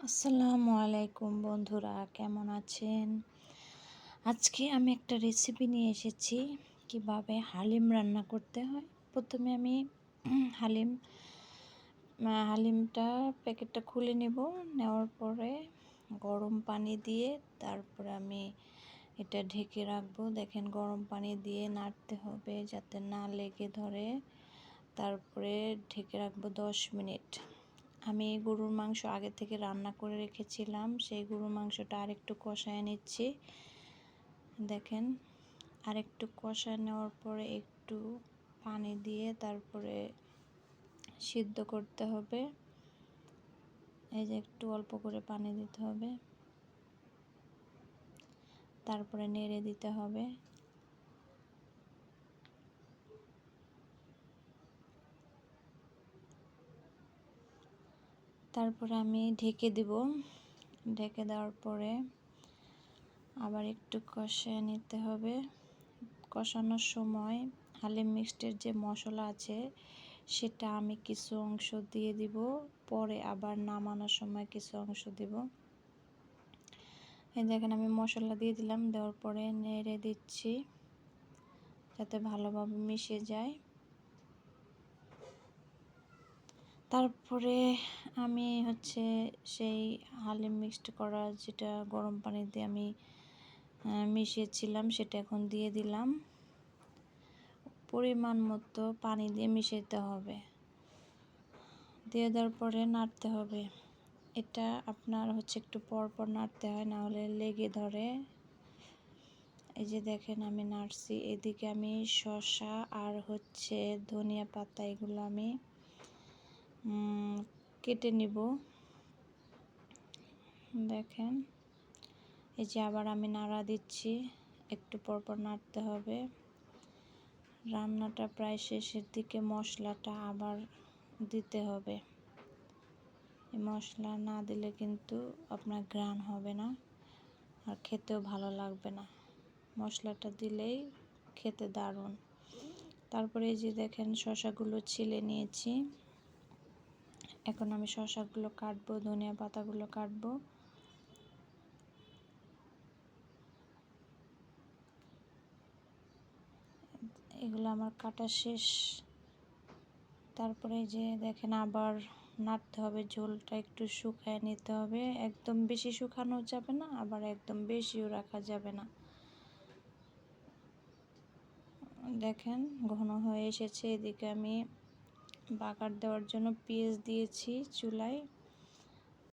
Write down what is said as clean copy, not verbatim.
আসসালামু আলাইকুম বন্ধুরা, কেমন আছেন? আজকে আমি একটা রেসিপি নিয়ে এসেছি কিভাবে হালিম রান্না করতে হয়। প্রথমে আমি হালিমটা প্যাকেটটা খুলে নেব। নেওয়ার পরে গরম পানি দিয়ে তারপরে আমি এটা ঢেকে রাখবো। দেখেন, গরম পানি দিয়ে নাড়তে হবে যাতে না লেগে ধরে। তারপরে ঢেকে রাখবো 10 মিনিট। আমি গরুর মাংস আগে থেকে রান্না করে রেখেছিলাম, সেই গরুর মাংসটা আরেকটু কষায় নিচ্ছি। দেখেন, আরেকটু কষায় নেওয়ার পরে একটু পানি দিয়ে তারপরে সিদ্ধ করতে হবে। এই যে একটু অল্প করে পানি দিতে হবে, তারপরে নেড়ে দিতে হবে। তারপরে আমি ঢেকে দিব। ঢেকে দেওয়ার পরে আবার একটু কষিয়ে নিতে হবে। কষানোর সময় হালিম মিক্সডের যে মশলা আছে সেটা আমি কিছু অংশ দিয়ে দিব, পরে আবার নামানোর সময় কিছু অংশ দিব। এই দেখেন, আমি মশলা দিয়ে দিলাম। দেওয়ার পরে নেড়ে দিচ্ছি যাতে ভালোভাবে মিশে যায়। তারপরে আমি সেই হালিম মিক্সড করা যেটা গরম পানি দিয়ে আমি মিশিয়েছিলাম সেটা এখন দিয়ে দিলাম। পরিমাণ মতো পানি দিয়ে মিশাতে হবে। দিয়ে দেওয়ার পরে নাড়তে হবে। এটা আপনার একটু পর পর নাড়তে হয়, না হলে লেগে ধরে। এই যে দেখেন, আমি নাড়ছি। এদিকে আমি শসা আর ধনিয়া পাতা এগুলো আমি কেটে নিব। দেখেন, এই যে আবার আমি নাড়া দিচ্ছি, একটু পর পর নাড়তে হবে। রান্নাটা প্রায় শেষের দিকে মশলাটা আবার দিতে হবে। এই মশলা না দিলে কিন্তু আপনার ঘ্রাণ হবে না আর খেতেও ভালো লাগবে না। মশলাটা দিলেই খেতে দারুণ। তারপরে এই যে দেখেন, শসাগুলো ছিলে নিয়েছি। এখন আমি শসাগুলো কাটবো, ধনিয়া পাতাগুলো কাটবো। এগুলো আমার কাটা শেষ। তারপরে যে দেখেন, আবার নাড়তে হবে। ঝোলটা একটু শুকায় নিতে হবে। একদম বেশি শুকানো যাবে না, আবার একদম বেশিও রাখা যাবে না। দেখেন, ঘন হয়ে এসেছে। এদিকে আমি বাগার দেওয়ার জন্য পেঁয়াজ দিয়েছি চুলায়।